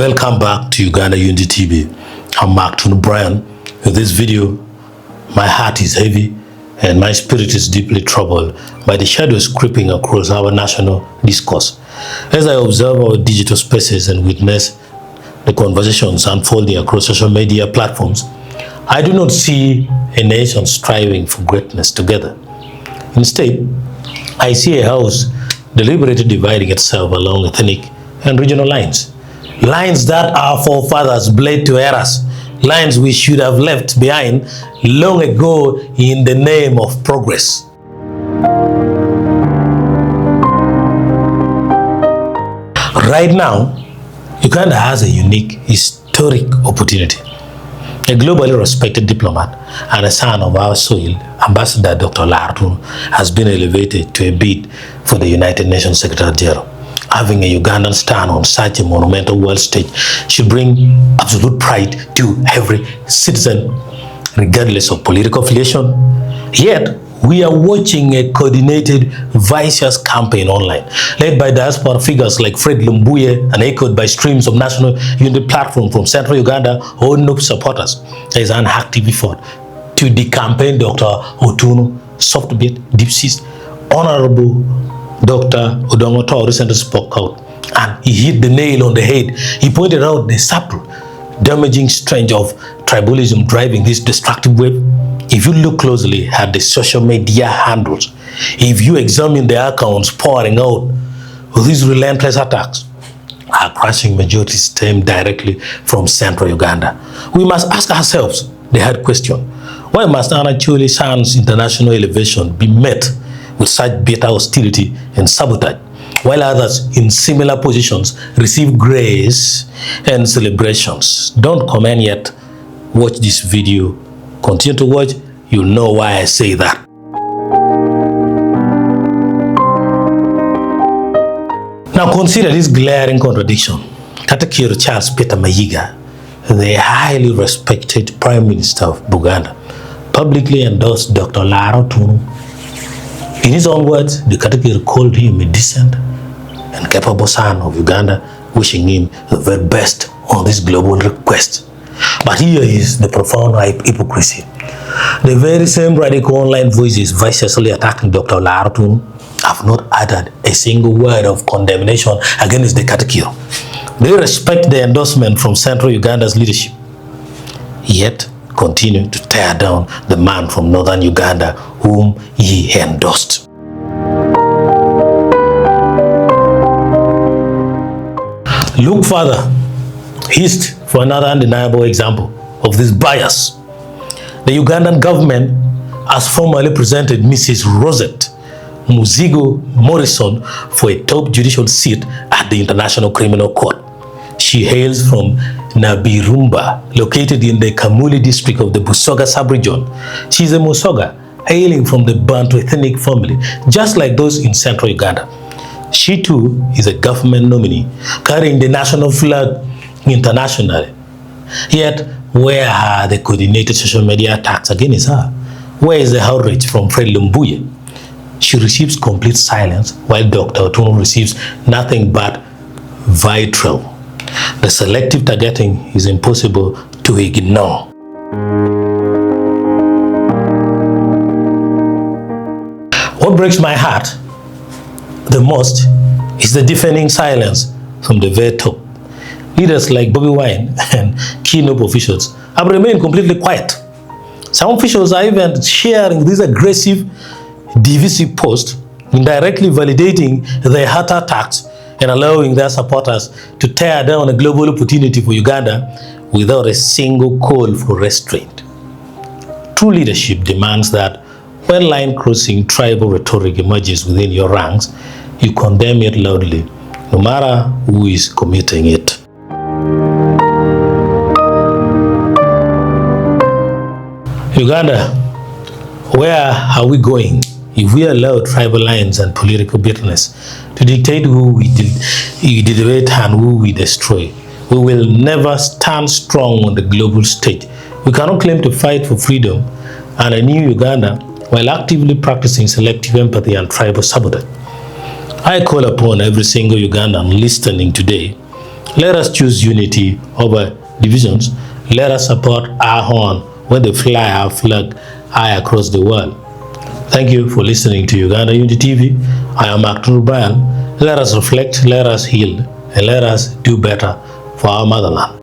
Welcome back to Uganda Unity TV. I'm Maktunu Brian. In this video, my heart is heavy and my spirit is deeply troubled by the shadows creeping across our national discourse. As I observe our digital spaces and witness the conversations unfolding across social media platforms, I do not see a nation striving for greatness together. Instead, I see a house deliberately dividing itself along ethnic and regional lines. Lines that our forefathers bled to errors, lines we should have left behind long ago in the name of progress. Right now, Uganda has a unique historic opportunity. A globally respected diplomat and a son of our soil, Ambassador Dr. Olara Otunnu, has been elevated to a bid for the United Nations Secretary General. Having a Ugandan stand on such a monumental world stage should bring absolute pride to every citizen, regardless of political affiliation. Yet, we are watching a coordinated, vicious campaign online, led by diaspora figures like Fred Lumbuye and echoed by streams of national unity platform from central Uganda or NUP supporters. There is an active effort to decampaign Dr. Otunnu, soft bit, deep seas. Honorable Dr. Odonga Otto recently spoke out and he hit the nail on the head. He pointed out the subtle, damaging strength of tribalism driving this destructive wave. If you look closely at the social media handles, if you examine the accounts pouring out these relentless attacks, our crushing majority stem directly from central Uganda. We must ask ourselves the hard question: why must Anacholi San's international elevation be met with such bitter hostility and sabotage, while others in similar positions receive grace and celebrations? Don't comment yet. Watch this video. Continue to watch. You'll know why I say that. Now consider this glaring contradiction. Katakiro Charles Peter Mayiga, the highly respected Prime Minister of Buganda, publicly endorsed Dr. Olara Otunnu. In his own words, the Katakiro called him a decent and capable son of Uganda, wishing him the very best on this global request. But here is the profound hypocrisy. The very same radical online voices viciously attacking Dr. Olara Otunnu have not uttered a single word of condemnation against the Katakiro. They respect the endorsement from central Uganda's leadership, yet continue to tear down the man from northern Uganda whom he endorsed. Look further east for another undeniable example of this bias. The Ugandan government has formally presented Mrs. Rosette Muzigo-Morrison for a top judicial seat at the International Criminal Court. She hails from Nabirumba, located in the Kamuli district of the Busoga sub-region. She is a Musoga, hailing from the Bantu ethnic family, just like those in central Uganda. She too is a government nominee, carrying the national flag internationally. Yet, where are the coordinated social media attacks against her? Where is the outrage from Fred Lumbuye? She receives complete silence, while Dr. Otunnu receives nothing but vitriol. The selective targeting is impossible to ignore. What breaks my heart the most is the deafening silence from the very top. Leaders like Bobby Wine and key NUP officials have remained completely quiet. Some officials are even sharing these aggressive, divisive posts, indirectly validating their heart attacks and allowing their supporters to tear down a global opportunity for Uganda without a single call for restraint. True leadership demands that when line-crossing tribal rhetoric emerges within your ranks, you condemn it loudly, no matter who is committing it. Uganda, where are we going if we allow tribal lines and political bitterness to dictate who we deliberate and who we destroy? We will never stand strong on the global stage. We cannot claim to fight for freedom and a new Uganda while actively practicing selective empathy and tribal sabotage. I call upon every single Ugandan listening today Let us choose unity over divisions. Let us support our own when they fly our flag high across the world. Thank you for listening to Uganda Unity TV. I am Maktunu Brian. Let us reflect, let us heal, and let us do better for our motherland.